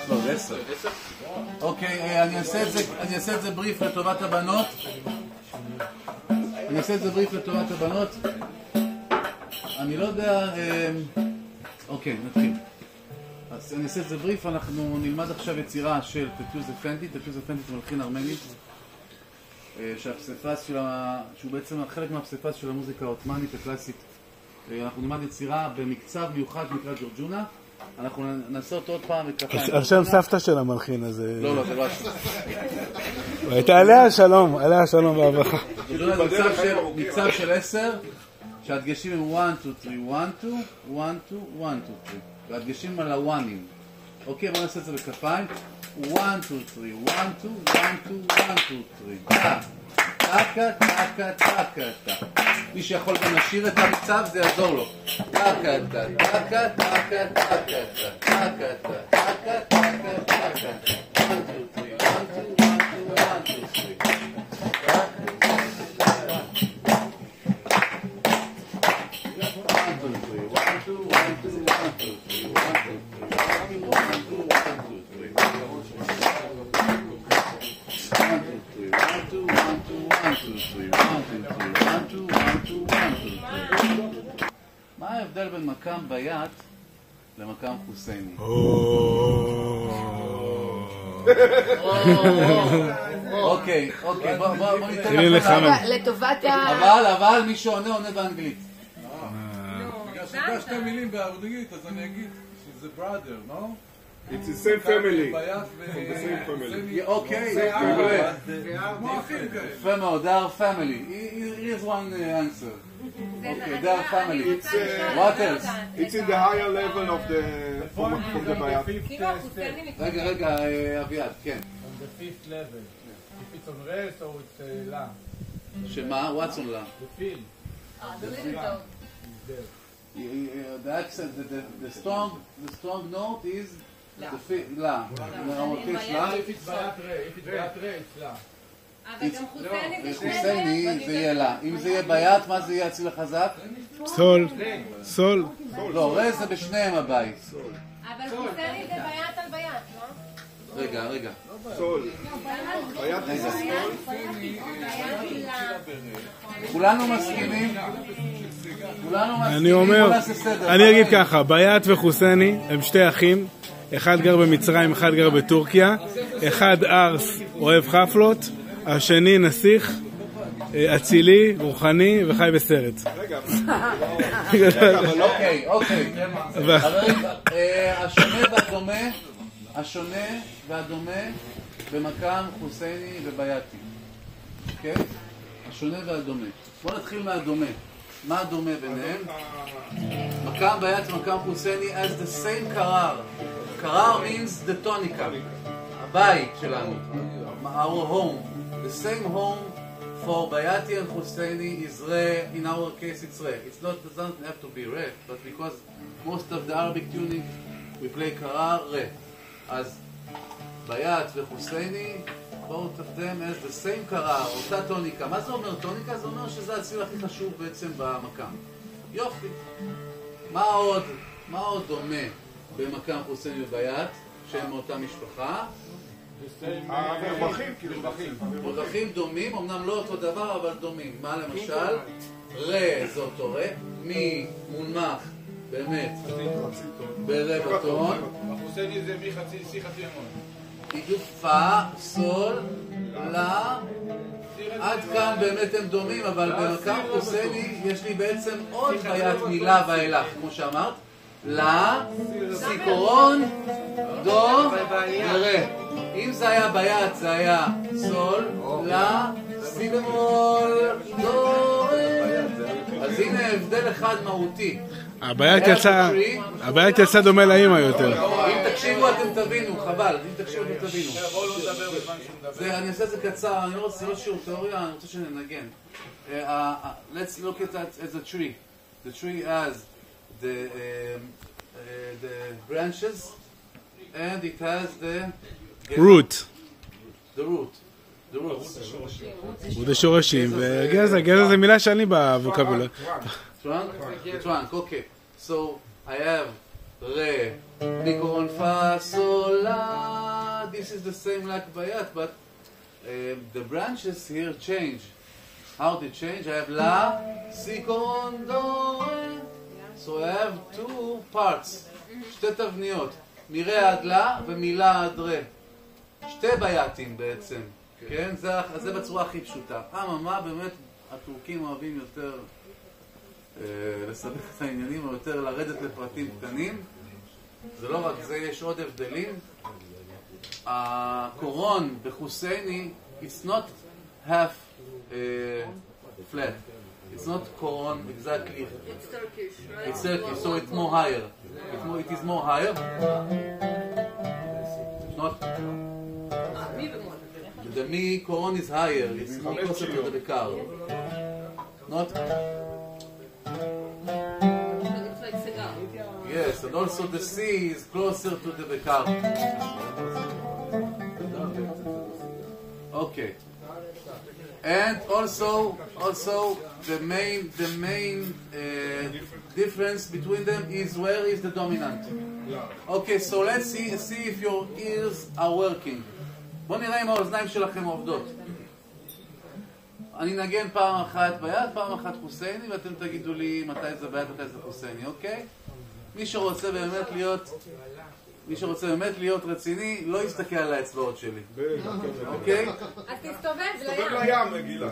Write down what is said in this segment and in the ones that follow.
לא, זה 10. אוקיי, אני אעשה את זה בריף לטובת הבנות. אני לא יודע... אוקיי, נתחיל. אז אני אעשה את זה בריף, אנחנו נלמד עכשיו יצירה של תטיוז אפנדי. תטיוז אפנדי זה מלחין ארמנית, שהוא בעצם חלק מהפסיפס של המוזיקה העות'מאנית הקלאסית. אנחנו נלמד יצירה במקצב מיוחד שנקרא ג'ורג'ונה. אנחנו נעשה אותו עוד פעם וככה. על שם סבתא של המלחין הזה. לא, זה לא השם. הייתה עליה שלום והברכה. ג'ורג'ונה זה מקצב של 10, שהדגשים הם 1, 2, 3, 1, 2, 1, 2, 1, 2, 3. והדגשים על הוואנים. אוקיי, בואו נעשה את זה בכפיים. 1, 2, 3, 1, 2, 1, 2, 1, 2, 3. טקה, טקה, טקה, טקה. מי שיכול גם לשיר את המקצב, זה יעזור לו. טקה, טקה, טקה, טקה, טקה, טקה, טקה, טקה, טקה. 1, 2, 3, 1, 2, 1, 2, 1, 2, 3. מה ההבדל בין מקם ביאת למקם חוסייני? אוקיי, בוא ניתן לטובת אבל מי שעונה באנגלית. בגלל שפה שתי מילים באנגלית, אז אני אגיד שזה brother, no? It's the same family. From the same family. אוקיי, יפה מאוד, they are family. Here's one answer. Okay, they are family. What else? It's in the higher level of the from the bayat. רגע, אביעד, כן. On the fifth level. If it's on re, so it's la. שמה? What's on la? The feel. The accent, the strong note is la. If it's bayat re, it's la. אבל גם חוסייני זה יהיה לה. אם זה יהיה ביית, מה זה יהיה אצל החזק? סול. לא, רה זה בשניהם הבית. אבל חוסייני זה ביית על ביית, לא? רגע. סול. bayat is a soul. כולנו מסכימים? אני אומר, אני אגיד ככה, ביאת וחוסייני הם שתי אחים, אחד גר במצרים, אחד גר בטורקיה, אחד ארס אוהב חפלות, השני נסיך, אצילי, רוחני וחי בסרט. אוקיי. השונה והדומה במקם חוסייני וביאתי. אוקיי? השונה והדומה. בואו נתחיל מהדומה. מה הדומה ביניהם? מקם ביאתי ומקם חוסייני as the same קרר. קרר means the tonica. הבית שלנו. Our home. The same home for Bayati and Husseini is re. In our case it's re. It doesn't have to be re, but because most of the Arabic tuning we play Kara re. As Bayat and Husseini, both of them has the same Kara, אותה טוניקה. מה זה אומר טוניקה? זה אומר שזה הציל הכי חשוב בעצם במקם. יופי. מה עוד דומה במקם חוסייני וביאת, שהם מאותה משפחה? מרווחים דומים, אמנם לא אותו דבר אבל דומים. מה למשל? רה זה אותו רה, מי מונמך באמת ברה בטון, החוסייני זה מי חצי סי חצי אמון, בדיוק פה, סול, לה, עד כאן באמת הם דומים, אבל במקם חוסייני יש לי בעצם עוד ביית מילה ואילך, כמו שאמרת, לה, סיקורון, דו ורה. אם זה היה ביית, זה היה סול, לה, סי במול, דו, רה. אז הנה הבדל אחד מהותי. הבית יצא דומה לאמא יותר. אם תקשיבו אתם תבינו, חבל, אם תקשיבו אתם תבינו. אני אעשה את זה קצר, אני לא רוצה שיעור תיאוריה, אני רוצה שננגן. Let's look at that as a tree. The tree has the branches and it has the root. The root. The roots. זה שורשים, וגזע זה מילה שאני בווקבולה. Trunk? The trunk, okay. So I have re, mi קורון fa, sol, la. This is the same like bayat, but the branches here change. How they change? I have la, si קורון, do, re. So I have two parts, שתי תבניות, מרה עד לה ומילה עד רה. שתי בייתים בעצם, כן? זה בצורה הכי פשוטה. מה באמת הטורקים אוהבים יותר לסבך את העניינים, או יותר לרדת לפרטים קטנים. זה לא רק זה, יש עוד הבדלים. הקורון בחוסייני, it's not half flat. It's not Quran exactly. It's Turkish, right? It's Turkish, so it's more higher. It is more higher. It's not. The Mi Quran is higher. It's more closer to the Bekar. Not. It's like cigar. Yes, and also the C is closer to the Bekar. Okay. And also the main difference between them is where is the dominant. Okay, so let's see if your ears are working. בוא נראה אם האוזניים שלכם עובדות. אני נגן פעם אחת ביד, פעם אחת חוסייני, ואתם תגידו לי מתי זה ביד, מתי זה חוסייני, אוקיי? מי שרוצה באמת להיות רציני, לא יסתכל על האצבעות שלי. אוקיי? אז תסתובב תסתובב לים. לים, מגילה.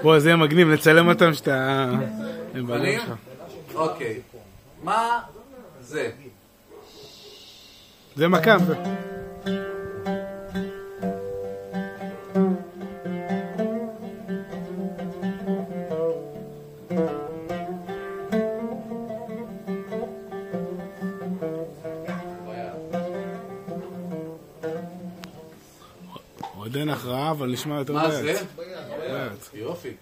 בוא, זה יהיה מגניב, נצלם אותם שאתה... מוכנים? אוקיי. מה זה? זה מקם. עוד אין הכרעה, אבל נשמע יותר מה זה? ביית. יופי.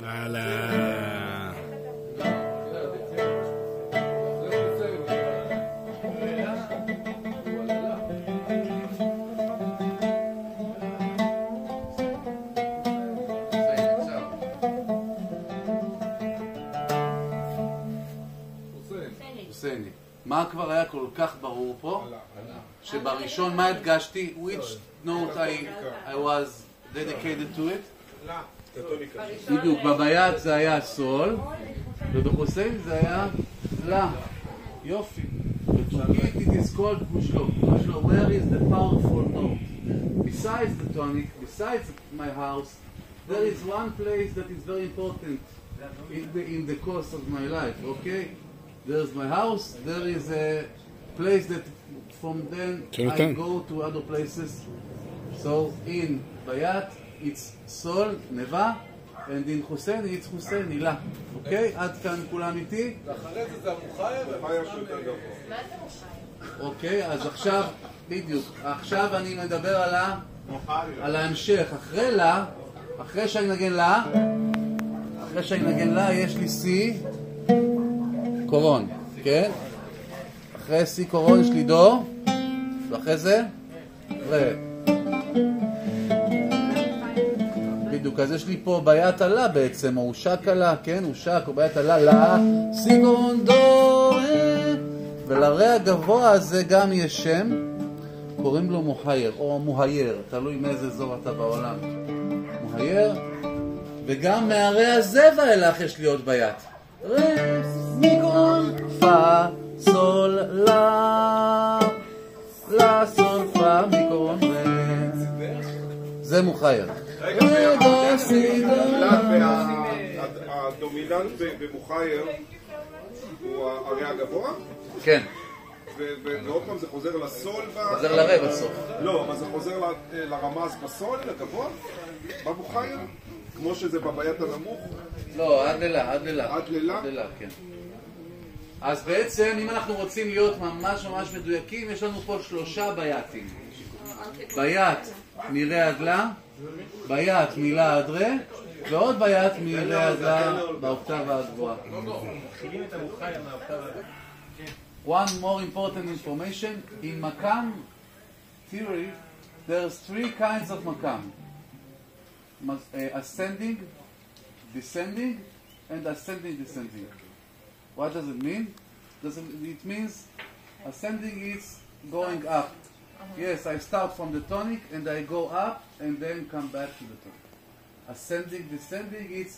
יאללה. חוסייני. מה כבר היה כל כך ברור פה? שבראשון מה הדגשתי? Which note I was dedicated to it? בדיוק, בביית זה היה סול, ובחוסייני זה היה לה. יופי. בטורקית it is called גושלו. גושלו, where is the powerful note? Besides the tonic, besides my house, there is one place that is very important in the course of my life, okay? There's my house, there is a place that from then I go to other places. So in Bayat it's Sol, Neva, and in Hussein it's Hussein, Ila. Okay? עד כאן כולם איתי? ואחרי זה המוחייר שיותר גבוה. מה זה מוכר? אוקיי, אז עכשיו, בדיוק, עכשיו אני מדבר על ההמשך. אחרי שאני נגן לה, יש לי C קורון, כן? אחרי C קורון יש לי דו, ואחרי זה רה. בדיוק, אז יש לי פה ביית עלה בעצם, או הושק עלה, כן? הושק או ביית עלה, לה, C קורון, דו, רה. ולרה הגבוה הזה גם יש שם, קוראים לו מוחייר, או מוהייר, תלוי מאיזה אזור אתה בעולם. מוהייר, וגם מהרה הזה ואילך יש לי עוד ביית. רה, מי קורון, פה, סול, לה, לה, סול, פה, מי קורון, זה מוחייר. הדומיננט במוחייר הוא הרי הגבוה? כן. ועוד פעם זה חוזר לסול? חוזר לרה בסוף. לא, אבל זה חוזר לרמז בסול, לגבוה? במוחייר? כמו שזה בביית הנמוך? לא, עד לילה. עד לילה, כן. אז בעצם, אם אנחנו רוצים להיות ממש מדויקים, יש לנו פה 3 בייתים. בית מרה עד לה, בית מילה עד רה, ועוד בית מרה עד לה באוקטבה הגבוהה. One more important information, in Makam theory, there's 3 kinds of Makam. Ascending, descending, and ascending, descending. What does it mean? It means ascending is going up. Yes, I start from the tonic and I go up and then come back to the tonic. Ascending, descending is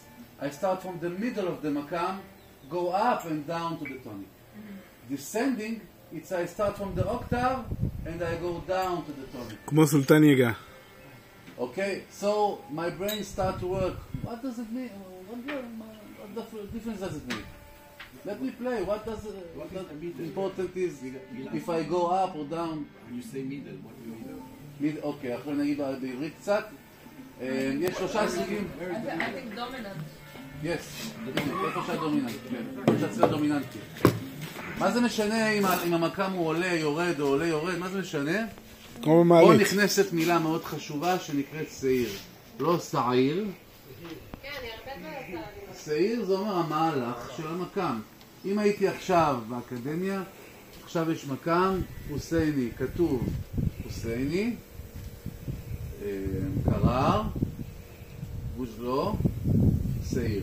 I start from the middle of the makam, go up and down to the tonic. Descending, it's I start from the octave and I go down to the tonic. כמו סולטן יגע. Okay, so my brain start to work. What does it mean? What difference does it make? Let me play. What important is if I go up or down? You say middle, what do you mean? אוקיי, אחרי נגיד בעברית קצת. יש שלושה סוגים. I think dominant. Yes, איפה שהדומיננט, כן. איפה שהצליל הדומיננטי. מה זה משנה אם המקם הוא עולה, יורד או עולה, יורד? מה זה משנה? כמו פה במעלית. נכנסת מילה מאוד חשובה שנקראת שעיר. לא שעיר. כן, אני הרבה פעמים שעיר זה אומר המהלך של המקם. אם הייתי עכשיו באקדמיה, עכשיו יש מקם חוסייני, כתוב חוסייני, קרר, גוז'לו, שעיר.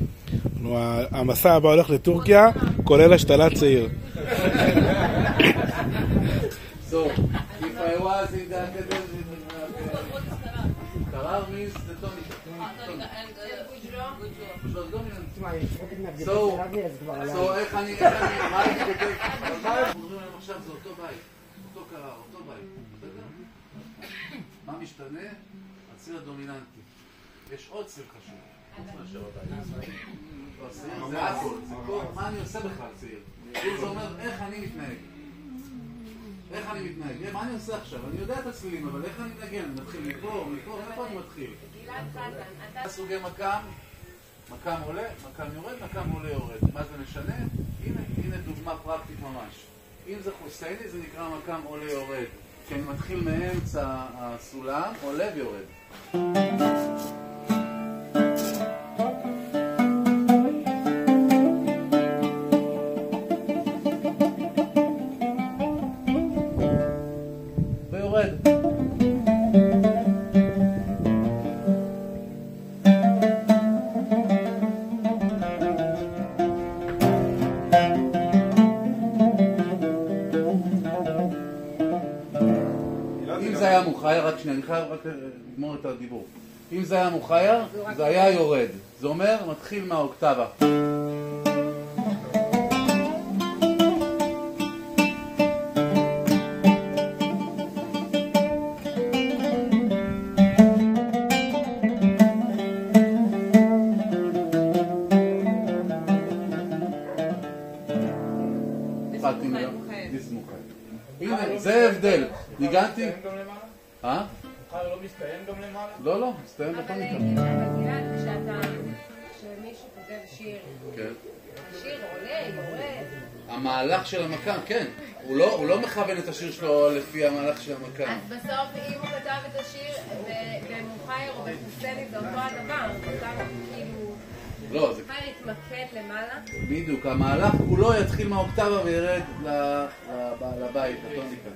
המסע הבא הולך לטורקיה, כולל השתלת שעיר. So, if I was in the academy, קרר means the tonic. So, איך אני, מה הייתי כותב? מה אומרים להם עכשיו? זה אותו בית, אותו קרר, אותו בית. מה משתנה? הציר הדומיננטי. יש עוד ציר חשוב. חוץ מאשר הבית. הציר זה הכל. זה כל מה אני עושה בכלל ציר. זה אומר איך אני מתנהג. איך אני מתנהג? מה אני עושה עכשיו? אני יודע את הצלילים, אבל איך אני מנגן? אני מתחיל מפה, איפה אני מתחיל? סוגי מקם, מקם עולה, מקם יורד, מקם עולה יורד. מה זה משנה? הנה דוגמה פרקטית ממש. אם זה חוסייני זה נקרא מקם עולה יורד. כי אני מתחיל מאמצע הסולם, עולה ויורד. ויורד. אם זה היה מוחייר, רק שנייה, אני חייב רק לגמור את הדיבור. אם זה היה מוחייר, זה היה יורד. זה אומר, מתחיל מהאוקטבה. זה הבדל. ניגנתי? מוכר לא מסתיים גם למעלה? לא, לא, מסתיים בכל מקרה. אבל גלעד, כשמישהו כותב שיר, השיר עולה, יורד. המהלך של המקם, כן. הוא לא מכוון את השיר שלו לפי המהלך של המקם. אז בסוף, אם הוא כתב את השיר במוחייר או בחוסייני, זה אותו הדבר. הוא כתב כאילו... לא, זה... מוחייר יתמקד למעלה. בדיוק, המהלך כולו יתחיל מהאוקטבה וירד לבית, לטוניקה.